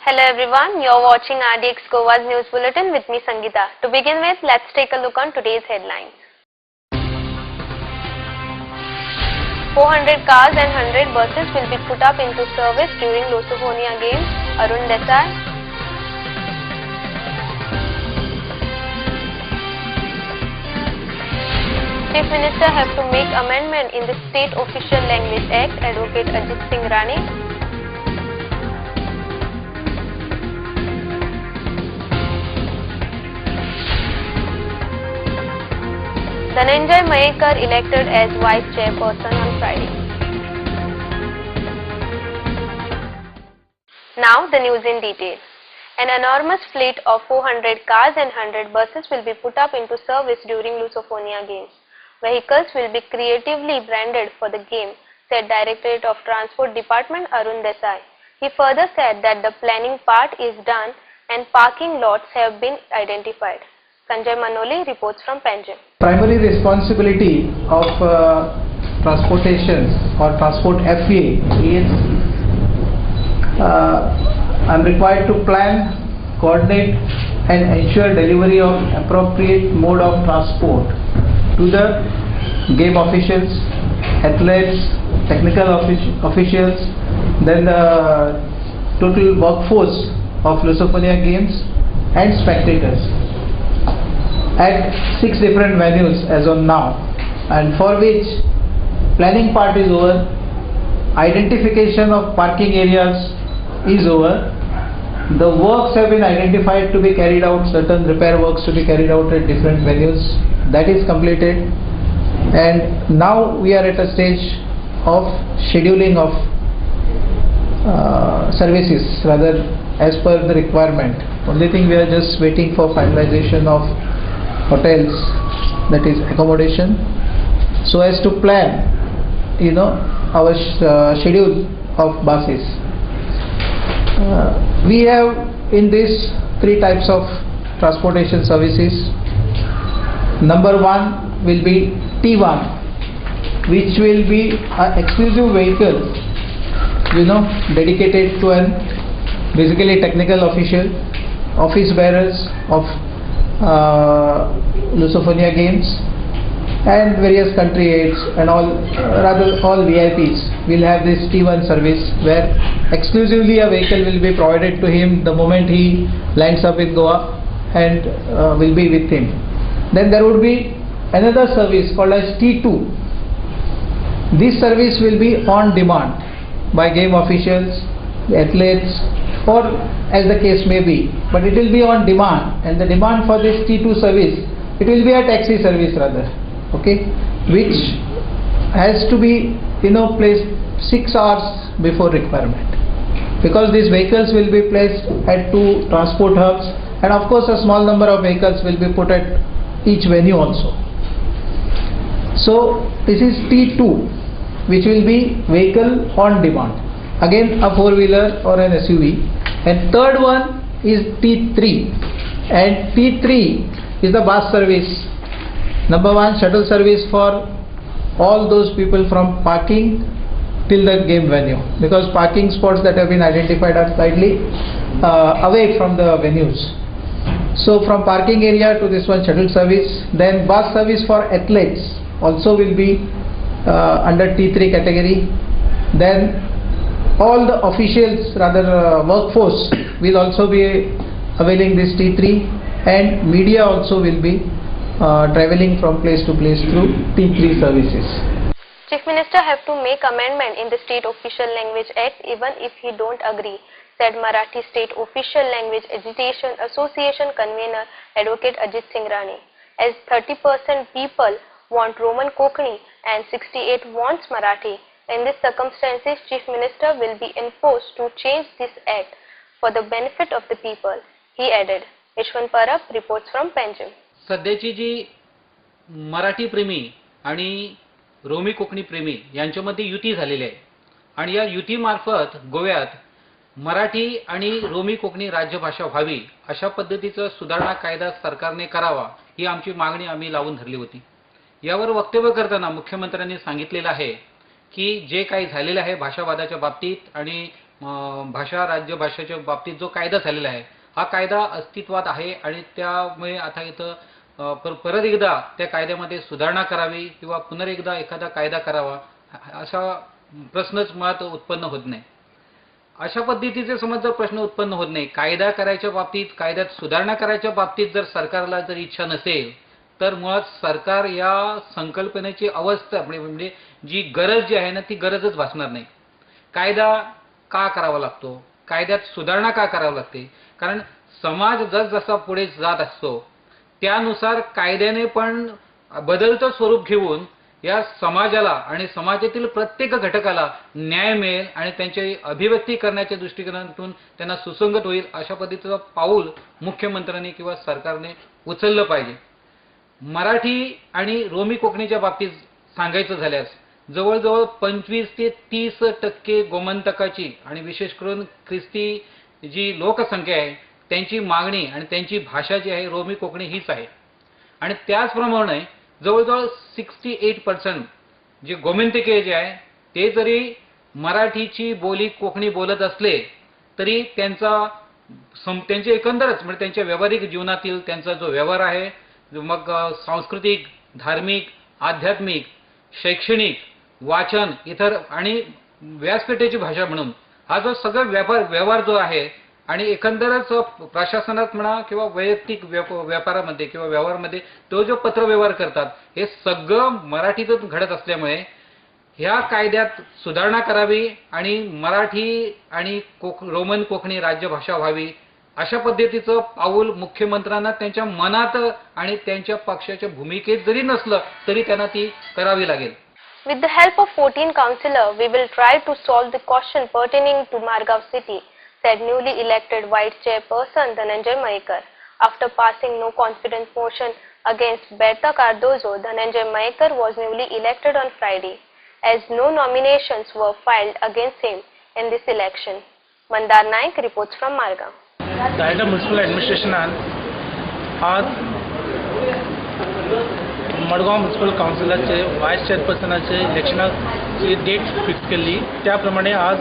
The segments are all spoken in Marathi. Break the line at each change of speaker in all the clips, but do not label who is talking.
Hello everyone, you're watching RDX Goa's News Bulletin with me Sangeeta. To begin with, let's take a look on today's headlines. 400 cars and 100 buses will be put up into service during Lusophoniya Games. Arun Desai. Chief Minister have to make amendment in the State Official Language Act. Advocate Ajit Singh Rani. Dhananjay Mahekar elected as Vice Chairperson on Friday. Now the news in detail. An enormous fleet of 400 cars and 100 buses will be put up into service during Lusophoniya Games. Vehicles will be creatively branded for the game, said Directorate of Transport Department Arun Desai. He further said that the planning part is done and parking lots have been identified. Sanjay Manoli reports from Panjim.
Primary responsibility of transportation or transport FA is I'm required to plan, coordinate and ensure delivery of appropriate mode of transport to the game officials, athletes, technical officials, then the total workforce of Lusophoniya Games and spectators at 6 different venues as on now, and for which planning part is over, identification of parking areas is over, the works have been identified to be carried out, certain repair works to be carried out at different venues, that is completed, and now we are at a stage of scheduling of services, rather as per the requirement. Only thing we are just waiting for finalization of hotels, that is accommodation, so as to plan our schedule of buses. We have in this 3 types of transportation services. Number 1 will be T1, which will be an exclusive vehicle dedicated to an basically technical official, office bearers of Lusophoniya Games and various country aides and all, rather all VIPs will have this T1 service, where exclusively a vehicle will be provided to him the moment he lands up in Goa and will be with him. Then there would be another service called as T2. This service will be on demand by game officials, athletes, or as the case may be, but it will be on demand, and the demand for this T2 service, it will be a taxi service rather, okay, which has to be placed 6 hours before requirement, because these vehicles will be placed at 2 transport hubs, and of course a small number of vehicles will be put at each venue also. So this is T2, which will be vehicle on demand, again a 4-wheeler or an SUV. And third one is T3, and T3 is the bus service. Number 1, shuttle service for all those people from parking till the game venue, because parking spots that have been identified are slightly away from the venues. So from parking area to this one, shuttle service. Then bus service for athletes also will be under T3 category. Then all the officials, rather workforce, will also be availing this T3, and media also will be travelling from place to place through T3 services.
Chief Minister have to make amendment in the State Official Language Act even if he don't agree, said Marathi State Official Language Agitation Association convener Advocate Ajit Singh Rani. As 30% people want Roman Konkani and 68 wants Marathi, in these circumstances, Chief Minister will be enforced to change this act for the benefit of the people, he added. Ishwan Parab reports from Panjim.
सध्याची जी मराठी प्रेमी आणि रोमी कोकणी प्रेमी यांच्यामध्ये युती झालेली आहे, आणि या युतीमार्फत गोव्यात मराठी आणि रोमी कोकणी राज्यभाषा व्हावी अशा पद्धतीचा सुधारणा कायदा सरकारने करावा, ही आमची मागणी आम्ही लावून धरली होती. यावर वक्तव्य करताना मुख्यमंत्र्यांनी सांगितलेलं आहे की जे काही झालेलं आहे भाषावादाच्या बाबतीत आणि भाषा राज्यभाषेच्या बाबतीत जो कायदा झालेला आहे हा कायदा अस्तित्वात आहे आणि त्यामुळे आता इथं परत एकदा त्या कायद्यामध्ये सुधारणा करावी किंवा पुनरेकदा एखादा कायदा करावा असा प्रश्नच मुळात उत्पन्न होत नाही. अशा पद्धतीचे समज जर प्रश्न उत्पन्न होत नाही, कायदा करायच्या बाबतीत कायद्यात सुधारणा करायच्या बाबतीत जर सरकारला जर इच्छा नसेल तर मुळात सरकार या संकल्पनेची अवस्था म्हणजे जी गरज जी आहे ना ती गरजच भासणार नाही. कायदा का करावा लागतो, कायद्यात सुधारणा का करावी लागते, कारण समाज जसजसा पुढे जात असतो त्यानुसार कायद्याने पण बदलतं स्वरूप घेऊन या समाजाला आणि समाजातील प्रत्येक घटकाला न्याय मिळेल आणि त्यांची अभिव्यक्ती करण्याच्या दृष्टिकोनातून त्यांना सुसंगत होईल अशा पद्धतीचं पाऊल मुख्यमंत्र्यांनी किंवा सरकारने उचललं पाहिजे. मराठी आणि रोमी कोकणीच्या बाबतीत सांगायचं झाल्यास जवळजवळ 25 ते 30% गोमंतकाची आणि विशेष करून ख्रिस्ती जी लोकसंख्या आहे त्यांची मागणी आणि त्यांची भाषा जी आहे रोमी कोकणी हीच आहे. आणि त्याचप्रमाणे जवळजवळ 68% जे गोमंतकीय जे आहे ते जरी मराठीची बोली कोकणी बोलत असले तरी त्यांचे एकंदरच म्हणजे त्यांच्या व्यावहारिक जीवनातील त्यांचा जो व्यवहार आहे मग सांस्कृतिक, धार्मिक, आध्यात्मिक, शैक्षणिक, वाचन इतर आणि व्यासपीठेची भाषा म्हणून हा जो सगळा व्यवहार जो आहे आणि एकंदरच प्रशासनात म्हणा किंवा वैयक्तिक व्यापारामध्ये किंवा व्यवहारामध्ये तो जो पत्रव्यवहार करतात हे सगळं मराठीतच घडत असल्यामुळे ह्या कायद्यात सुधारणा करावी आणि मराठी आणि रोमन कोकणी राज्यभाषा व्हावी अशा पद्धतीचं पाऊल मुख्यमंत्र्यांना त्यांच्या मनात आणि त्यांच्या पक्षाच्या भूमिकेत जरी नसलं तरी त्यांना ती करावी लागेल.
With the help of 14 councillors, we will try to solve the question pertaining to Margao city, said newly elected Vice Chairperson Dhananjay Mahekar. After passing no confidence motion against Bertha Cardozo, Dhananjay Mahekar was newly elected on Friday, as no nominations were filed against him in this election. Mandar Naik reports from Margao.
Dahida municipal ॲडमिनिस्ट्रेशनान आज मडगांव म्युनिसिपल काउन्सिलाचे वायस चेअरपर्सनाचे इलेक्शनाची डेट फिक्स केली. त्याप्रमाणे आज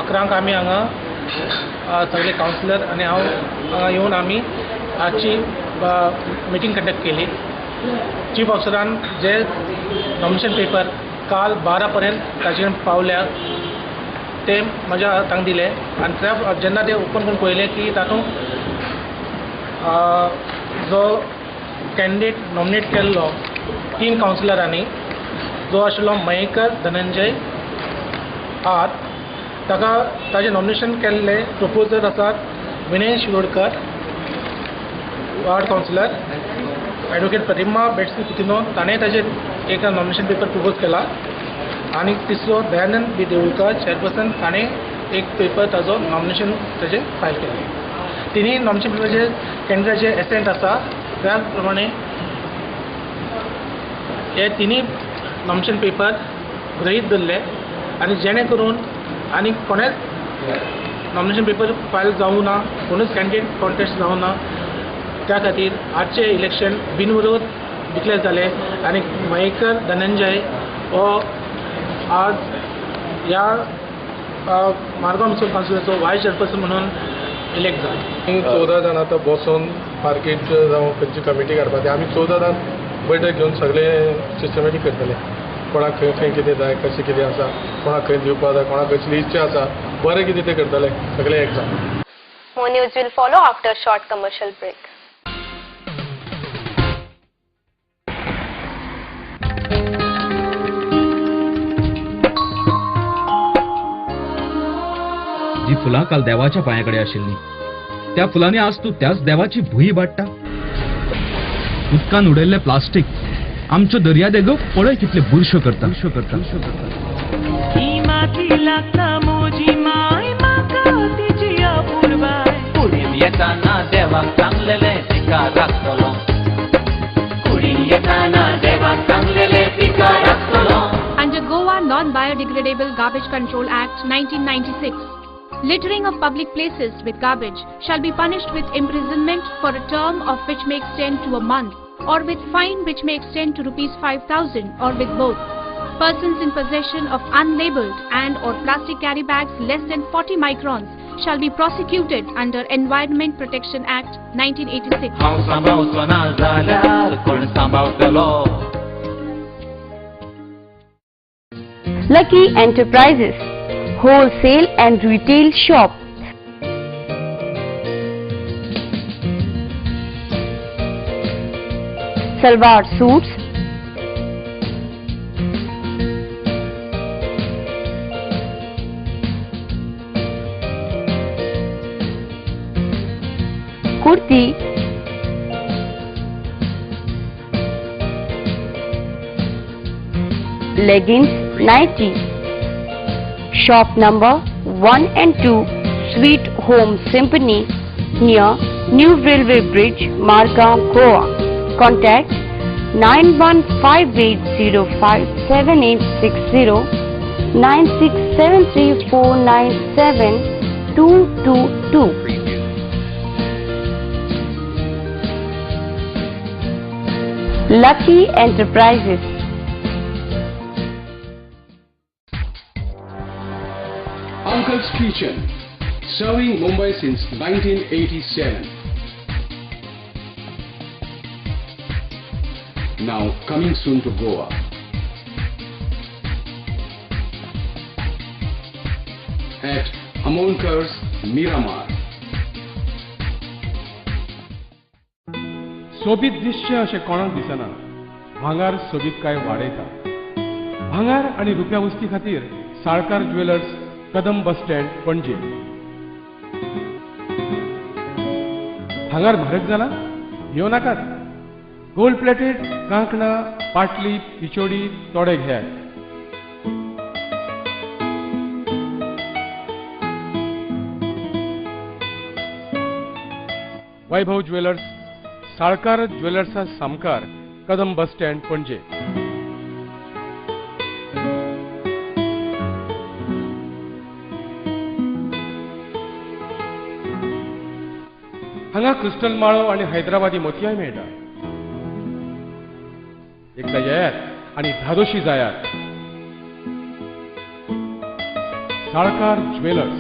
11 आम्ही हांगा सगळे काउन्सिलर आणि हांव हांगा येवन आम्ही आजची मिटींग कंडक्ट केली. चीफ ऑफिसरान जे नॉमिनेशन पेपर काल 12 पर्यंत ताचे पावल्या ते म्हज्या हातांत दिले आनी त्या जेन्ना ते ओपन करून पळयलें की तातूंत जो कॅन्डिडेट नॉमिनेट केल्लो 3 काउन्सिलरांनी जो आशिल्लो मयेकर धनंजय आर ताका ताजें नॉमिनेशन केल्ले प्रपोजर आसात Vinay Shirodkar ward councillor, advocate Pratima Betsy पुतिनो ताणें ताजेर एक नॉमिनेशन पेपर प्रपोज केला आणि तिसरो दयानंद बी देवळकर चेअरपर्सन ताणें एक पेपर ताजो नॉमिनेशन ताजेर फायल केलें. तिनी नॉमिनेशन पेपराचे कॅन्डिडेटाचे एसेंट आसा त्या प्रमाणे हे तिनी नॉमिनेशन पेपर गृहीत धरले आणि जेणे करून आनी कोणेच नॉमिनेशन पेपर फायल जावं ना, कोणूच कॅन्डिडेट कॉन्टेस्ट जावं ना. त्या खातीर आजचे इलेक्शन बिनविरोध डिक्लेअर जाले आणि मयेकर धनंजय हो आज या मारगांव म्युनिसिपल काउन्सिलाचो वायस चेअरपर्सन म्हणून इलेक्ट जाला.
14 जाण आतां बसून मार्केट जावं खंयची कमिटी काडपाची आमी 14 जाण बैठक घेवन सगळे सिस्टमॅटीक करतले. कोणाक खंय खंय कितें जाय, कशें कितें आसा, कोणाक खंय दिवपाक जाय, कोणाक कसली इच्छा आसा, बरें कितें तें करतले सगळे एक जाण.
More news will follow after a short commercial break.
जी फुलां काल देवाच्या पांयाकडे आशिल्लीं त्या फुलांनी आज तूं त्याच देवाची भुंय वाडटा. उदकान उडयल्लें प्लास्टीक आमच्यो दर्या देगो पळय कितले बुरश्यो करता.
येताना देवाक चांगलेले पिका राखतलो. कुडीन येताना देवाक चांगलेले पिका राखतलो.
Under Goa Non-Biodegradable Garbage Control Act 1996, littering of public places with garbage shall be punished with imprisonment for a term of which may extend to a month, or with fine which may extend to ₹5,000, or with both. Persons in possession of unlabeled and or plastic carry bags less than 40 microns shall be prosecuted under Environment Protection Act 1986.
हांव सांबाळचो ना जाल्यार कोण सांबाळटलो.
Lucky Enterprises, wholesale and retail shop. Salwar suits, kurti, leggings, nighty. Shop number 1 and 2, Sweet Home Symphony, near New Railway Bridge, Margam, Goa. Contact 9158057860 9673497222. Lucky Enterprises.
Uncle's Kitchen, serving Mumbai since 1987. Now coming soon to Goa. At Amonkars, Miramar.
सोबीत दिसचें अशें कोणाक दिसना. भांगार सोबीत काय वाडयता. भांगार आनी रुप्या वस्ती खातीर Salkar jewellers, Kadam bus stand, पणजे. भांगार म्हारग जाला? येवं नाकात. गोल्ड प्लेटेड कांकणां, पाटली, पिचोडी तोडे घेयात. वैभव ज्वेलर्स, साळकार ज्वेलर्सा सामकार, कदम बस स्टँड, पणजे. हांगा क्रिस्टल माळो आनी हैदराबादी मोतयाय मेळटा. एकदा येयात आनी धादोशी जायात. Salkar jewellers.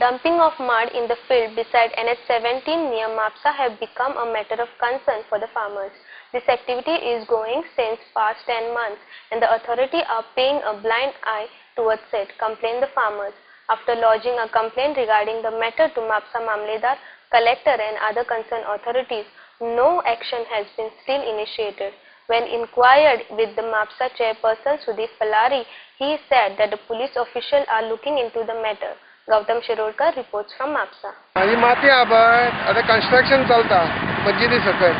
Dumping of mud in the field beside NH17 near Mapsa have become a matter of concern for the farmers. This activity is going since past 10 months and the authority are paying a blind eye towards it, complain the farmers. After lodging a complaint regarding the matter to Mapsa Mamledar, collector and other concerned authorities, no action has been still initiated. When inquired with the Mapsa chairperson Sudeep Palari, he said that the police officials are looking into the matter. Gautam Shirodkar reports from Mapsa.
ही माती आबट आता कन्स्ट्रक्शन चलता मस्जिदी सकयल.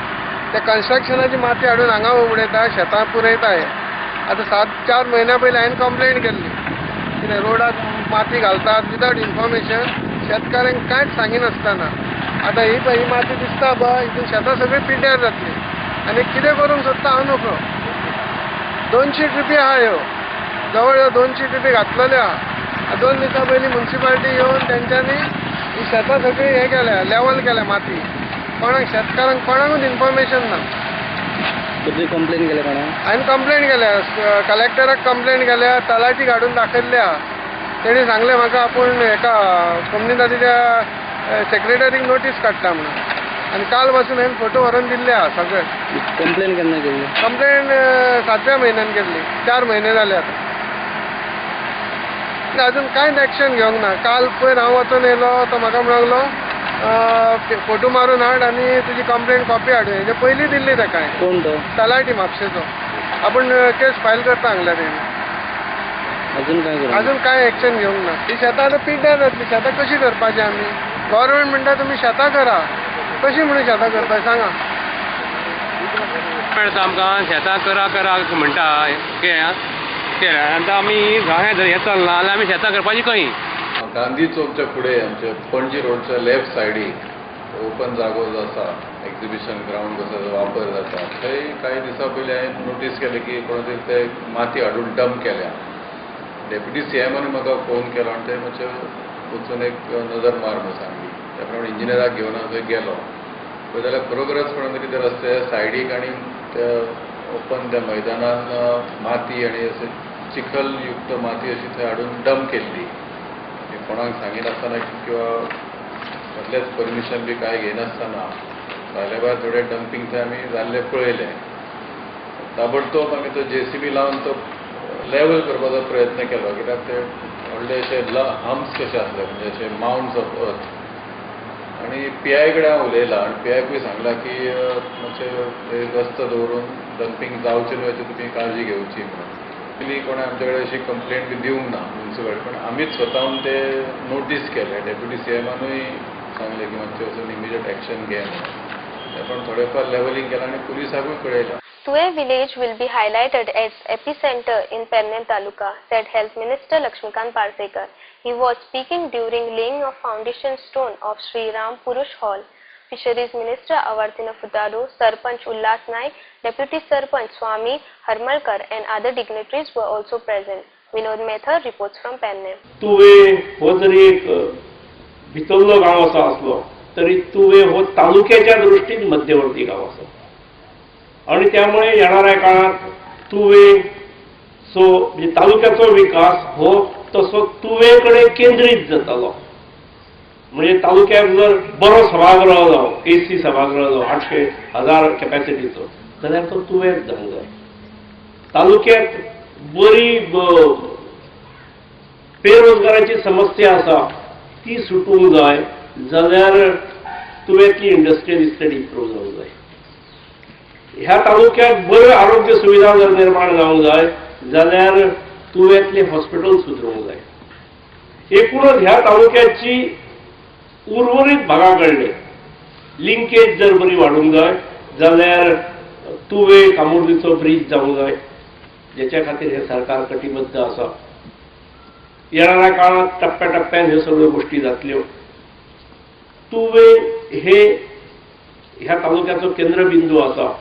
त्या कन्स्ट्रक्शनाची माती हाडून हांगा उडयता, शेतां पुरयताय. आतां 4 म्हयन्या पयलीं हांवें कंप्लेंट केल्ली. कितें रोडाक माती घालतात विदाउट इन्फॉर्मेशन, शेतकाऱ्यांक कांयच सांगिनासतना. आतां ही माती दिसता पळय, हितून शेतां सगळीं पिड्ड्यार जातली. आनी कितें करूंक सोदता हांव नको. 200 ट्रिपी आहा ह्यो, जवळ जवळ 200 ट्रिपी घातलेल्यो आहा. 2 दिसां पयलीं म्युन्सिपालिटी येवन तेंच्यांनी ही शेतां सगळी हें केल्या, लेवल केल्या माती. कोणाक शेतकारांक कोणाकूच इन्फॉर्मेशन ना.
कंप्लेन केल्या कोणाक?
हांवें कंप्लेंट केल्या, कलेक्टराक कंप्लेंट केल्या, तलाटी काडून दाखयल्ली आहा. तेणी सांगलें म्हाका आपूण हेका कम्युनिटीच्या सेक्रेटरीक नोटीस काडटा म्हणून. आनी काल पासून हांवें फोटो व्हरून दिल्ले आहा सगळे.
कंप्लेन केन्ना केल्ली?
कंप्लेंट 7व्या म्हयन्यान केल्ली. 4 म्हयने जाले आतां. अजून कांयच एक्शन घेवंक ना. काल पयर हांव वचून येयलो तो म्हाका म्हणलो फोटो मारून हाड आनी तुजी कंप्लेंट कॉपी हाड. हेजे पयलीं दिल्ली ताका.
कोण तो?
तलाटी म्हापशेचो. आपूण केस फायल करता हांगल्या तेणी. अजून कांय एक्शन घेवंक ना. ही शेतां आतां पिड्ड्यार जातली. शेतां कशी करपाची आमी? गव्हर्मेंट म्हणटा तुमी शेतां करा. कशी म्हणून शेतां करता सांगा?
आमकां शेतां करा करा म्हणटा आतां आमी हें चलना जाल्यार आमी शेतां करपाची खंय?
गांधी चौकच्या फुडें आमच्या पणजी रोडच्या लेफ्ट सायडीक ओपन जागो जो आसा, एक्झिबिशन ग्राउंड कसो वापर जाता, थंय काही दिसां पयलीं हांवें नोटीस केलें की कोण तरी ते माती हाडून डंप केल्या. डेप्युटी CMान म्हाका फोन केलो आनी ते मातशें वचून एक नजर मार म्हणून सांगली. त्या प्रमाणे इंजिनियराक घेवन हांव थंय गेलो. पळय जाल्यार खरोखरच कोण तरी ते रस्त्याच्या सायडीक आनी त्या ओपन त्या मैदानान माती आनी अशें चिखलयुक्त माती अशी थंय हाडून डंप केल्ली. कोणाक सांगिनासतना किंवा कसलेच परमिशन बी कांय घेनासतना भायल्या भायर थोडे डंपिंग थंय आमी जाल्ले पळयले. ताबडतोब आमी तो JCB लावन तो लेवल करपाचो प्रयत्न केलो, कित्याक ते व्हडले अशे हम्प्स कशे आसले, म्हणजे अशे माउंट्स ऑफ अर्थ. आनी PI कडेन हांव उलयलां आनी PIकूय सांगलां की मातशें रस्तो दवरून डंपिंग जावचें न्हू, हेची तुमी काळजी घेवची म्हणून. पयलीं कोणें आमचे कडेन अशी कंप्लेंट बी दिवंक ना म्युनिसिपालिटी, पण आमीच स्वताहून ते नोटीस केले. डेप्युटी CMनूय सांगले की मातशें वचून इमिजिएट एक्शन घे म्हणून. पण थोडेफार लेवलिंग केलां आनी पुलिसाकूय कळयलां.
Tuve village will be highlighted as epicenter in Pennem Taluka, said Health Minister Lakshmikant Parsekar. He was speaking during laying of foundation stone of Sri Ram Purush Hall. Fisheries Minister Avartina Futado, Sarpanch Ullas Naik, Deputy Sarpanch Swami Harmalkar and other dignitaries were also present. Vinod Mehta reports from Pennem.
तुवे हो जरी एक भितरलो गांव असो आसलो तरी तुवे हो तालुक्याच्या दृष्टीन मध्यवर्ती गांव आसा आणि त्यामुळे येणाऱ्या काळात तुवे म्हणजे तालुक्याचो विकास हो तसो तुवेकडे केंद्रीत जातालो. म्हणजे तालुक्यात जर बरो सभागृह जावं, AC सभागृह जावं 800,000 कॅपॅसिटीचो, जाल्यार तो तुवेक जावंक जाय. तालुक्यात बरी बेरोजगाराची समस्या आसा ती सुटूंक जाय जाल्यार तुवेतली इंडस्ट्रियल इस्टेट इम्प्रूव जावंक जाय. ह्या तालुक्यात बऱ्यो आरोग्य सुविधा जर निर्माण जावंक जाय जाल्यार तुवेतले हॉस्पिटल सुदरूंक जाय. एकूणच ह्या तालुक्याची उर्वरीत भागा कडले लिंकेज जर बरी वाडूंक जाय जाल्यार तुवे कामुर्दीचो ब्रिज जावंक जाय, जेच्या खातीर हे सरकार कटिबद्ध आसा. येणाऱ्या काळात टप्प्याटप्प्यान ह्यो सगळ्यो गोष्टी जातल्यो. तुवे हे ह्या तालुक्याचो केंद्रबिंदू आसा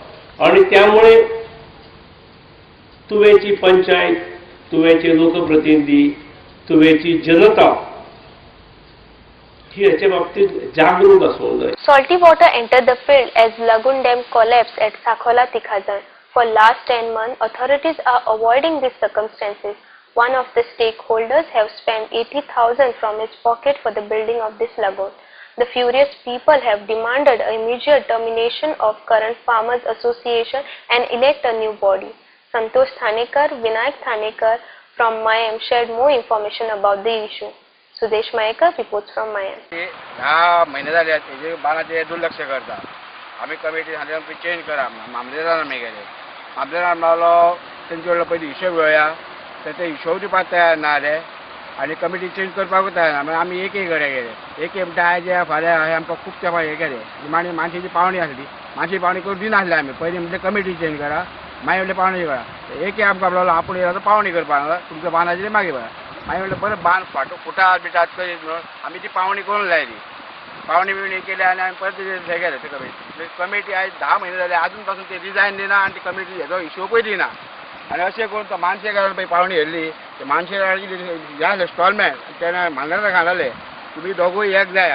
आणि त्यामुळे तुवेची पंचायत, तुवेचे लोकप्रतिनिधी, तुवेची जनता ही याच्या बाबतीत जागरूक असवंक जाय.
Salty water entered the field as Lagoon Dam collapsed at Sakhola Tikhajan. For last 10 months, authorities are avoiding these circumstances. One of the stakeholders have spent 80,000 from his pocket for the building of this lagoon. The furious people have demanded an immediate termination of current Farmers Association and elect a new body. Santosh Thanekar, Vinayak Thanekar from Mayam shared more information about the issue. Sudesh Mayekar reports from Mayam.
10 महिने झाले त्याचे बाणाचे दुर्लक्ष करता. आम्ही कमिटी झाल्यानंतर चेंज करा मामलेदार आम्ही गेले. मामलेदार आम्हाला त्यांच्या वेळेला पहिले हिशोब घेऊया तर ते हिशोब दिवपाक तयार ना जाले आणि कमिटी चेंज करपाक तयार ना. मागीर आमी एक कडेन गेले. एक म्हणटा आयज फाल्यां हांवें आमकां खूब तेंपा हें केलें. माणसाची पावणी आसली, मानसी पावणी करून दिनासले आमी. पयलीं म्हणजे कमिटी चेंज करा, मागीर म्हणलें पावणी करा. एक आमकां लागलो आपूण येयला पावणी करपाक तुमच्या बांदाचेर मागीर करा. मागीर म्हणलें बरें बांद फुटात बिटात करीत म्हणून आमी ती पावणी करून लायली. पावणी बिवणी केली आनी आमी परत थंय गेले ते कमिटी आयज 10 महिने जाले अजून पासून ते रिजायन दिना आनी ती कमिटी हेजो हिशोबूय दिना. आनी अशें करून तो मानशेकारान पळय पावणी व्हेल्ली ते मानशेकारान कितें जालें स्टॉलमॅन तेणें मांगणारा सांगलें तुमी दोगूय एक जाय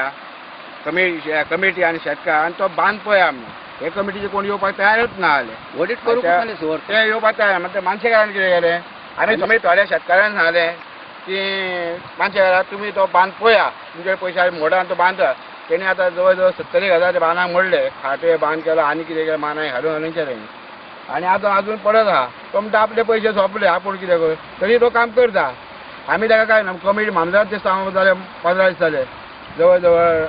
कमिटी आनी शेतकार आनी तो बांद पळया म्हणून. हे कमिटीचे कोण येवपाक तयारच ना जाले. ऑडिट करूंक ते येवपाक तयार ना. ते मानशेकारान कितें केलें आनी तुमी थोड्या शेतकारान सांगलें की मानशेकारा तुमी तो बांद पळया, तुमचे पयशे मोडान तो बांदा. तेणी आतां जवळ जवळ 70,000 ते बांदाक मोडले. खाटे बांद केला आनी कितें केलें मानाय घालून केलें आनी आतां अजून पडत आहा. तो म्हणटा आपले पयशे सोंपले आपूण कितें कर तरी तो काम करता. आमी ताका काय ना कमिटी मामदार ते सांगूंक जाले 15 दीस जाले जवळ जवळ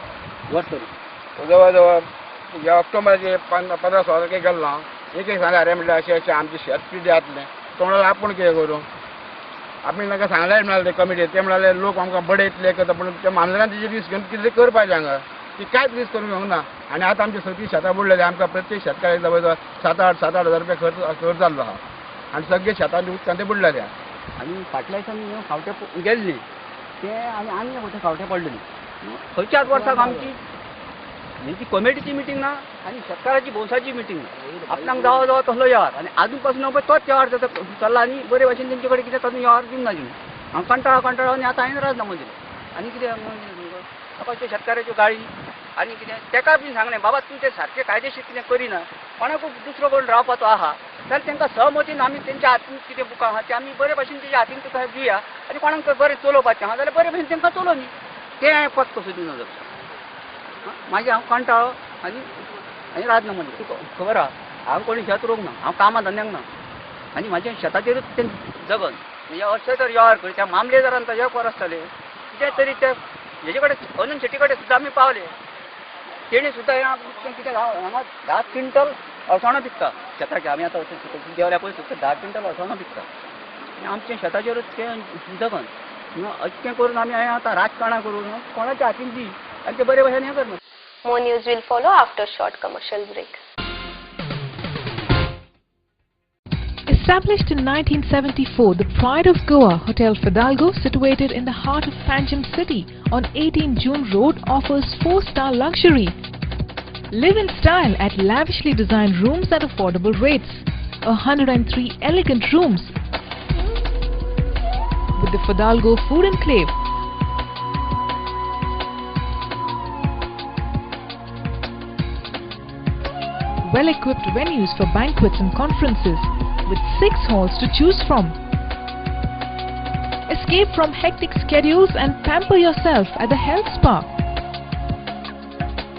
ऑक्टोबराचे 15-16 तारखेक गेल्लो हांव. एक सांगलें अरे म्हणलें अशें अशें आमचें शेत कितें जातलें. तो म्हणलो आपूण कितें करूं. आमी ताका सांगलें म्हणाले ते कमिटी ते म्हणाले लोक आमकां बडयतले करता पूण त्या मामदारान तेजे रिस्क घेवन कितें करपाचें हांगा ती कांयच रिस्क करूंक येवंक ना. आनी आतां आमचे सगळीं शेतां बुडलेली. आमकां प्रत्येक शेतकाराक जवळ जवळ 7-8 रुपया खर्च जाल्लो आहा आनी सगळे शेतांनी उदकान ते बुडलेले.
आनी फाटल्या दिसांनी फावटे गेल्ली ते आनी फावटे फावटे पडलेली. खंयच्याच वर्साक आमची ती कमिटीची मिटींग ना आनी शेतकाराची भोवसाची मिटींग ना. आपणाक जावं जावं तसलो वेव्हार आनी आजून पासून पळय तोच वेव्हार चल्ला आनी बरे भाशेन तेंचे कडेन कितें तातूंत वेव्हार दिवंक ना. हांव कंटाळो आनी आतां हांवें राजीनामो दिलो. आनी कितें शेतकाराच्यो गाळी आनी कितें ताका बीन सांगलें बाबा तूं ते सारकें कायदेशीर कितें करिना कोणाकू दुसरो कोण रावपाचो आहा जाल्यार तांकां सहमतीन आमी तेंच्या हातीन कितें बुकां आहा ते आमी बरे भशेन तेच्या हातीन तुका दिवया आनी कोणाक बरें चलोवपाचें आहा जाल्यार बरे भशेन तांकां चलोवनी तें हांवें फक्त कसो दिना जाता मागीर हांव कंटाळो आनी राजनामा दिलो तुका खबर आहा हांव कोणी शेत रोवंक ना हांव कामां धंद्याक ना आनी म्हाज्या शेताचेरूच तें जगन म्हणजे अशें तर वेव्हार करी त्या मामलेदारान ताजे कोर आसताले कितें तरी ते हेजे कडेन अनंत शेट्टी कडेन सुद्दां आमी पावले तेणी सुद्दां कितें हांगा 10 क्विंटल अळसाणो विकता शेताचे आमी आतां देवल्या पळय सुद्दां 10 क्विंटल अळसाणो विकता आनी आमचें शेताचेरूच तें जगन अशें करून आमी आतां राजकारणा करून कोणाच्या हातीन दी आनी ते बरे भशेन हें करना.
More news will follow after short commercial break.
Established in 1974, the Pride of Goa, Hotel Fidalgo, situated in the heart of Panjim city on 18 June Road, offers 4-star luxury. Live in style at lavishly designed rooms at affordable rates. 103 elegant rooms with the Fidalgo Food Enclave. Well-equipped venues for banquets and conferences, with 6 halls to choose from. Escape from hectic schedules and pamper yourself at the health spa.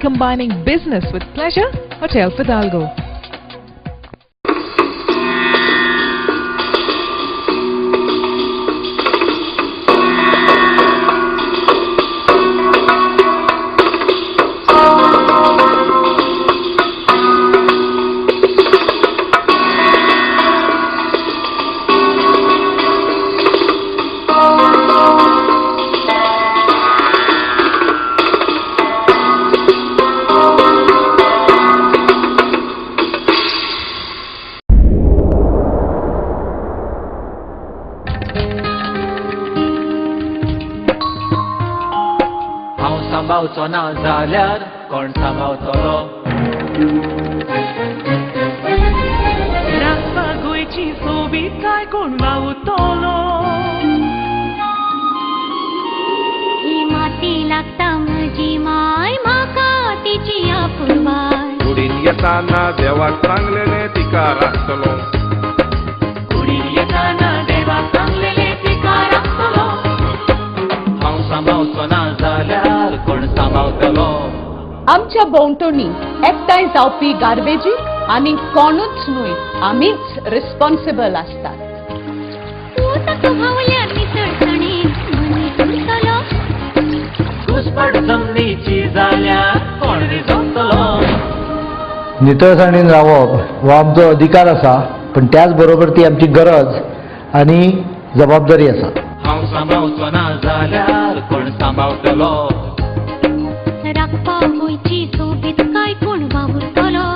Combining business with pleasure, Hotel Fidalgo.
सांबाळचो ना जाल्यार कोण सांबाळतलो
राखपाक गोंयची सोबीतकाय कोण वावुरतलो
ही माती लागता म्हजी माय म्हाका तिची आपुरबाय
कुडीन येताना देवाक सांगलेले तिका राखतलो
कुडीन येताना देवाक सांगलेले तिका राखतलो
हांव सांबाळचो ना जाल्यार कोण सांबाळतलो
आमच्या भोंवतणी एकठांय जावपी गार्बेजी आमी कोणूच न्हय आमीच रिस्पॉन्सिबल आसतात
घुसपट जमनीची जाल्यार कोण रिजवतलो
नितळसाणीन रावप हो आमचो अधिकार आसा पण त्याच बरोबर ती आमची गरज आनी जबाबदारी आसा
हांव सांबाळचो ना जाल्यार कोण सांबाळतलो
राखपा गोंयची सोबीतकाय कोण वावुरतलो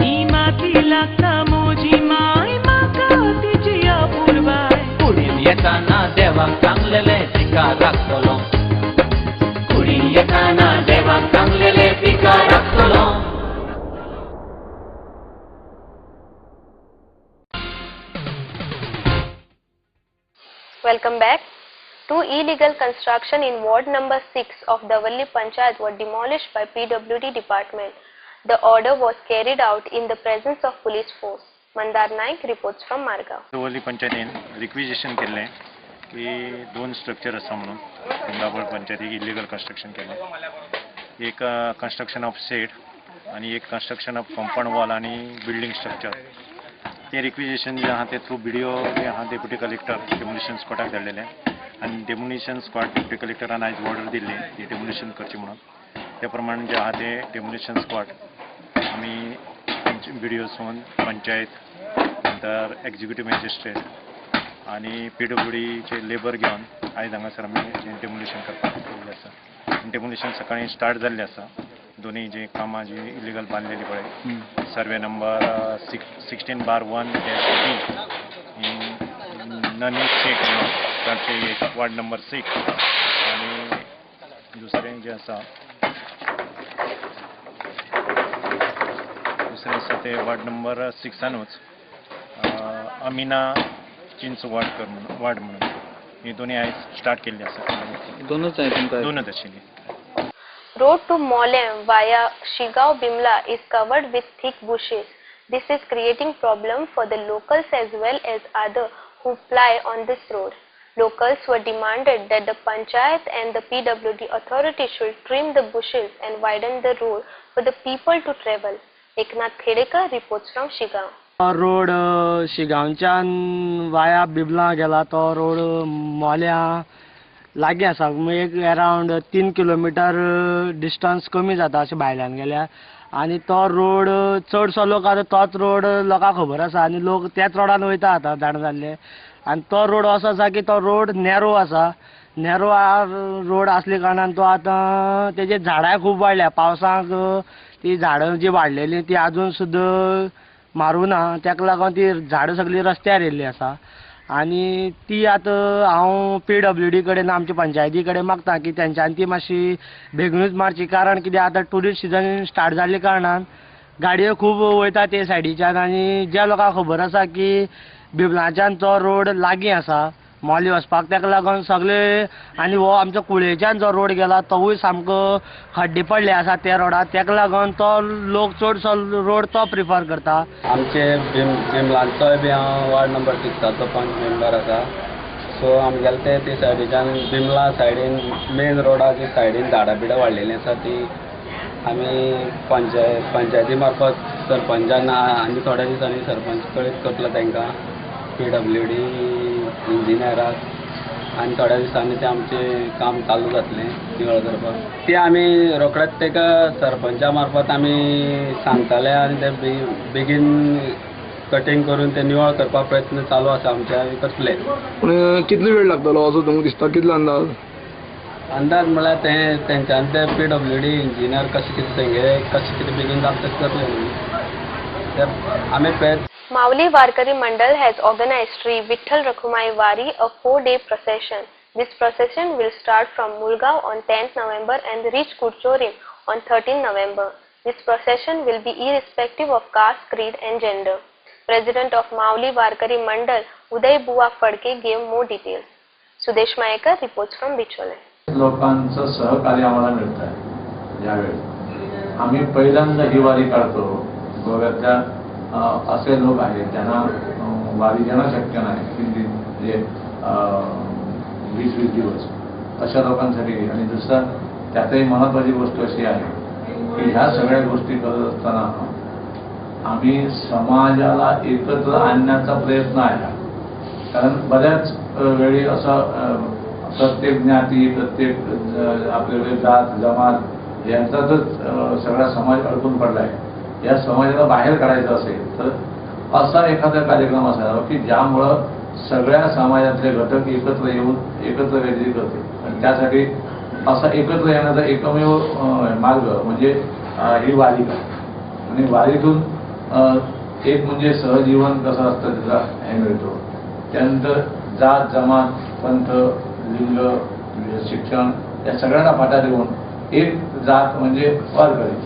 ही माती लागता म्हजी माय म्हाका तिची आपुरबाय
कुडीन येताना देवाक सांगलेले तिका राखतलो कुडीन येताना देवाक सांगलेले तिका राखतलो
Welcome back. 2 illegal construction in ward number 6 of Davalli Panchayat were demolished by PWD department. The order was carried out in the presence of police force. Mandar Naik reports from Margaon.
दवल्ली पंचायतीन रिक्विजिशन केल्लें की 2 स्ट्रक्चर आसा म्हणून कुंदाबळ पंचायतीक इल्लीगल कन्स्ट्रक्शन केलें एक कन्स्ट्रक्शन ऑफ शेड आनी एक कन्स्ट्रक्शन ऑफ कॉम्पाउंड वॉल आनी बिल्डिंग स्ट्रक्चर ते रिक्विजिशन जे आहा ते थ्रू BDO जे आहा डेप्युटी कलेक्टर डेमोलिशन स्क्वॉडाक धाडलेले आनी डेमोलिशन स्क्वॉड डेप्युटी कलेक्टरान आयज ऑर्डर दिल्ली ती डेमोलिशन करची म्हणून त्या प्रमाणे जे आहा ते डेमोलिशन स्क्वॉड आमी BDOसून पंचायत नंतर एक्झिक्युटीव मॅजिस्ट्रेट आनी PWDचे लेबर घेवन आयज हांगासर आमी डेमोलिशन करपाक केल्लें आसा डेमोलिशन सकाळीं स्टार्ट जाल्लें आसा दोन्ही जे कामां जी इलिगल बांधलेली पळय सर्वे नंबर 16/1 ननी शेख तांचे वार्ड नंबर 6 आनी दुसरें जे आसा ते वार्ड नंबर 6 अमिना चिंच वार्ड म्हणून ही दोन्ही आयज स्टार्ट केल्ली आसा
दोनूच आशिल्ली
Road to Molem via Shigao Bimla is covered with thick bushes. This is creating problem for the locals as well as others who ply on this road. Locals were demanded that the Panchayat and the PWD authority should trim the bushes and widen the road for the people to travel. Eknath Khedekar reports from Shigao.
Road शिगांवच्यान वाया बिबला गेला तो रोड मोल्या लागीं आसा एक अरावंड 3 किलोमीटर डिस्टन्स कमी जाता अशें भायल्यान गेल्यार आनी तो रोड चडसो लोक आतां तोच रोड लोकांक खबर आसा आनी लोक त्याच रोडान वयता आतां जाण जाल्ले आनी तो रोड असो आसा की तो रोड नॅरो आसा नॅरो रोड आसले कारणान तो आतां तेजे झाडांय खूब वाडल्या पावसाक ती झाडां जी वाडलेली ती आजून सुद्दां मारूना ताका लागून ती झाडां सगळीं रस्त्यार येयल्ली आसा आनी ती आतां हांव PWD कडेन आमच्या पंचायती कडेन मागता की तेंच्यांनी ती मातशी बेगीनूच मारची कारण कित्याक आतां टुरिस्ट सिजन स्टार्ट जाल्ले कारणान गाडयो खूब वयता ते सायडीच्यान आनी ज्या लोकांक खबर आसा की बिबलांच्यान तो रोड लागीं आसा मोली वचपाक ताका लागून सगळे आनी हो आमचो कुळेच्यान जो रोड गेला तोवूय सामको खड्डे पडले आसा त्या रोडार ताका लागून तो लोक चडसो रोड तो प्रिफर करता.
आमचे बिमलांचोय बी हांव वार्ड नंबर 6 पंच मेंबर आसा सो आमगेले ते सायडीच्यान बिमला सायडीन मेन रोडाची सायडीन झाडां बिडां वाडलेलीं आसा ती आमी पंचायती मार्फत सरपंचान आनी थोड्या दिसांनी सरपंच कळीत करतलो तांकां PWD इंजिनियराक आनी थोड्या दिसांनी ते आमचें काम चालू जातलें निवळ करपाक ते आमी रोखडेच ताका सरपंचा मार्फत आमी सांगतले आनी ते बेगीन कटिंग करून ते निवळ करपाक प्रयत्न चालू आसा आमचे आनी करतले.
पूण कितलो वेळ लागतलो असो तुमकां दिसता कितलो
अंदाज म्हळ्यार तेंच्यांनी ते PWD इंजिनियर कशें कितें तेंगे कशें कितें बेगीन जाता तशें करतले म्हणून ते आमी प्रयत्न.
Mavli Warkari Mandal has organized Sri Vitthal Rakhumai Wari, a 4-day procession. This procession will start from Mulgaon on 10th November and reach Kurchorim on 13th November. This procession will be irrespective of caste, creed and gender. President of Mavli Warkari Mandal, Uday Bua Fadke, gave more details. Sudesh Mayekar reports from Bichole.
लोकांचं सहकार्य आम्हाला मिळत आहे यावेळी आम्ही पहिल्यांदा ही वारी काढतो गोव्यातल्या असे लोक आहेत ज्यांना वारी घेणं शक्य नाही की जे 20-20 दिवस अशा लोकांसाठी आणि दुसरं त्यातही महत्त्वाची गोष्ट अशी आहे की ह्या सगळ्या गोष्टी करत असताना आम्ही समाजाला एकत्र आणण्याचा प्रयत्न आहे कारण बऱ्याच वेळी असं प्रत्येक ज्ञाती प्रत्येक आपले जात जमात यांच्यातच सगळा समाज अडकून पडला आहे. या समाजाला बाहेर काढायचं असेल तर असा एखादा कार्यक्रम असावा की ज्यामुळं सगळ्या समाजातले घटक एकत्र येऊन एकत्र काहीतरी करते आणि त्यासाठी असा एकत्र येण्याचा एकमेव मार्ग म्हणजे ही वारिका आणि वारीतून एक म्हणजे सहजीवन कसं असतं त्याचा हे मिळतो त्यानंतर जात जमात पंथ लिंग शिक्षण या सगळ्यांना फाटा देऊन एक जात म्हणजे वारकरी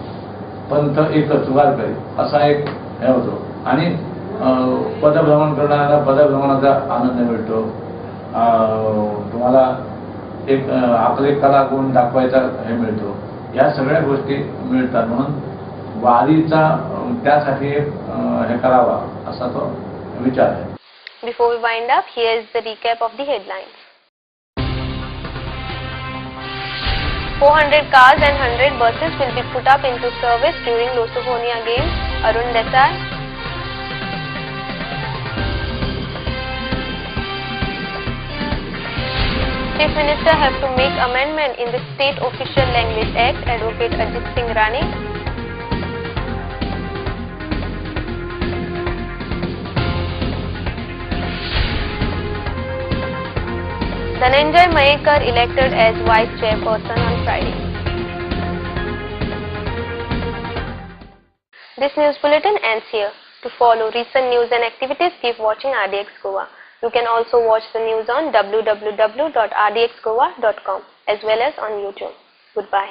पंथ एकच वारकरी असा एक हे होतो आणि पदभ्रमण करणाऱ्याला पदभ्रमणाचा आनंद मिळतो. तुम्हाला एक आपले कला गुण दाखवायचा हे मिळतो. या सगळ्या गोष्टी मिळतात म्हणून वारीचा त्यासाठी हे करावा असा तो विचार आहे.
Before we wind up, here is the recap of the headlines. 400 cars and 100 buses will be put up into service during Losophonia Games. Arun Desai. Chief Minister have to make amendment in the State Official Language Act. Advocate Ajit Singh Rani. Dhananjay Mayekar elected as Vice Chairperson on Friday. This news bulletin ends here. To follow recent news and activities, keep watching RDX Goa. You can also watch the news on www.rdxgoa.com as well as on YouTube. Goodbye.